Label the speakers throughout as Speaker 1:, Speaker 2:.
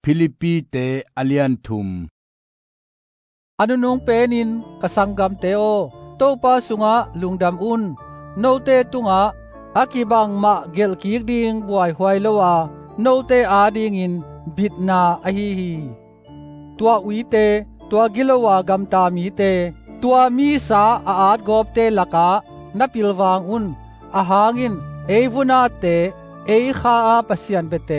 Speaker 1: ฟิลิปปีเตอเลียนทุม
Speaker 2: อนุนงเปนินกสังกัมเตโอโตปาสุงะลุงดำอุนโนเตตุงะอากิบังมะเกลกีกดิงบวยหวยโลวาโนเตอาดิงอินบิดนาอหิฮีตัวอุยเตตัวกิโลวากัมตามีเตตัวมีสาอาดกอบเตลกะนับปิลวางอุนอาหางินเอวุนาเตเอคาอาปเสียนเบเต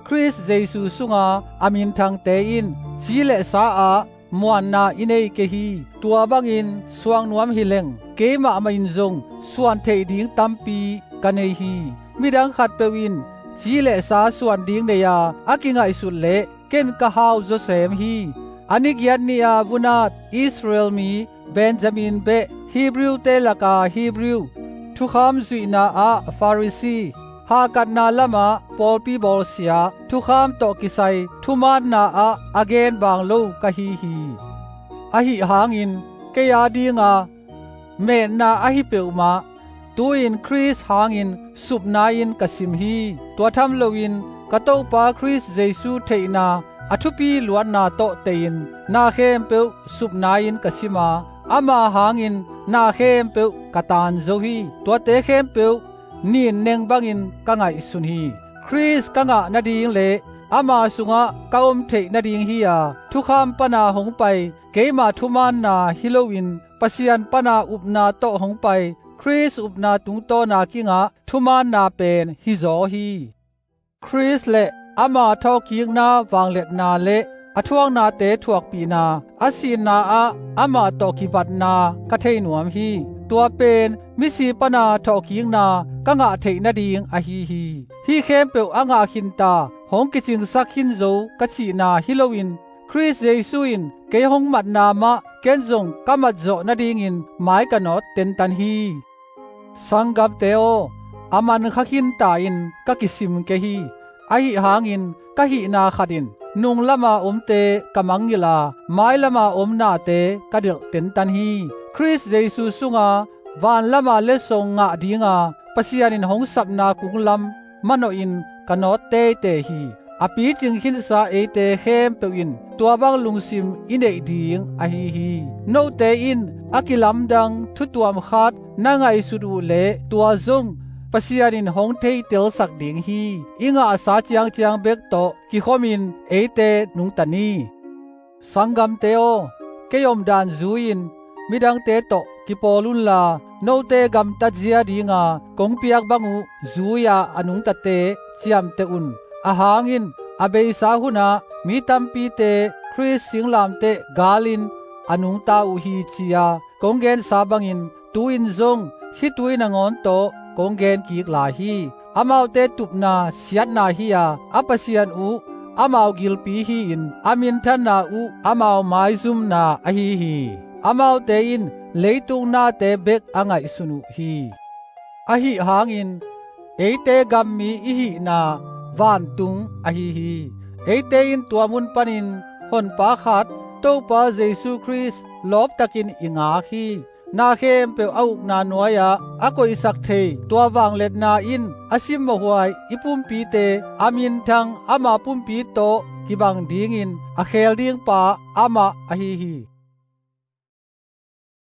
Speaker 2: คริสเจซูสุงาอามินทังเตอินสีเลสาอามวนนาอินเอเกฮีตัวบังอินสวงนวมฮิเลงเกมาอมินจงส่วนเทดิงตัมปีกันเอฮีมิดังขัดเปวินสีเลสาส่วนดิงเดียอากิงไอสุเลเกนกะฮาวโจเซมฮีอานิกยันนีอาวุนาตอิสราเอลมีเบนจามินเบฮีบรูเตลกาฮีบรูทุคามซุยนาอาฟาริซีหากันนาลมาปอลปีบอลเสียทุคามตอกิไซทุมานนาอาอเกนบางโลกะฮีฮีอหิหางอินเกยาดีงาเมนาอหิเปวมาตูอินคริสหางอินสุบนาอินกสิมฮีตัวทำโลวินกะโตปาคริสเจซูเทนาอทุปีลวนนาโตเตยินนาเข้มเปวสุบนาอินกสิมาอามาหางอินนาเข้มเปวกะตานโซฮีตัวเตเข้มเปวนี่เนงบังอินกังไอสุนฮีคริสกังะนาดีงเลอามาสุงะกาอมเทนาดีงฮียาทุกคำปนาหงไปเกมาทุมานนาฮิโลวินปะเซียนปนาอุบนาโตหงไปคริสอุบนาตุงโตนากิงะทุมานนาเป็นฮิโซฮีคริสเลอามาทอกิงนาวางเล็ดนาเลอทวงนาเตถวกปีนาอาศินาอามาตอกิบัดนากะเทนวมฮีตัวเป็นมิสีปนาทอกิงนากังะเทนาดีงอหีฮีฮีเข้มเปวอังาขินตาหงกิจิงสักขินโซกะชีนาฮิโลวินคริสเยซูอินเกหงมัดนามะเกนจงกะมัดโจนาดีงินไม้กะนอดเต็นตันฮีสังกับเตโออามันขะขินตาอินกะกิสิมเกฮีอหิหางอินกะหินาขดินนุงละมาอมเตกะมังยิลาไม้ละมาอมนาเตกะดิลเต็นตันฮีคริสเยซูสุงาวานละมาเลสงงะดีงาปะเสียนินหงสับนากุงลัมมโนอินกะนอเตเตฮีอปีจิงหินสาเอเตเข้มเปวินตัวบังลุงซิมอินเอดีงอหีฮีโนเตอินอากิลัมดังทุตัวมขาดนางไอสุดูเลตัวซงปะเสียนินหงเทเตลสักดิงฮีอิงอาสาจียงจียงเบกโตกิโคมินเอเตนุงตันีสังกัมเตโอเกยอมดานซูอินมิดังเตโตกิปอลุนลาโนเตกัมตัดเจียดีงากงเปียกบังอูซูยาอนุงตัดเตเจียมเตอุนอาหางอินอเบยสาหุนามีตัมปีเตคริสสิงลามเตกาลินอนุงตาอูฮีจียากงเกนสาบังอินตูอินซงฮิตุยนงอนโตกงเกนกีกลาฮีอามาวเตตุบนาเสียดนาฮียาอปะเซียนอูอามาวกิลปีฮีอินอามินทันนาอูอามาวไมซุมนาอหีฮีอามาวเตอินเลตุงนาเตเบกอังไอสุนุฮีอหิหางอินเอเตกัมมีอิหินาวานตุงอหีฮีเอเตอินตัวมุนปนินหนปาขัดโตปาเยซูคริสลอบตักินอิงาฮีนาเข้มเปวเอานานวยาอากอยสักเทตัววางเล็ดนาอินอสิมมหวยอิปุมปีเตอามินทังอามาปุมปีโตกิบังดิงินอเคลดิงปาอามาอหีฮี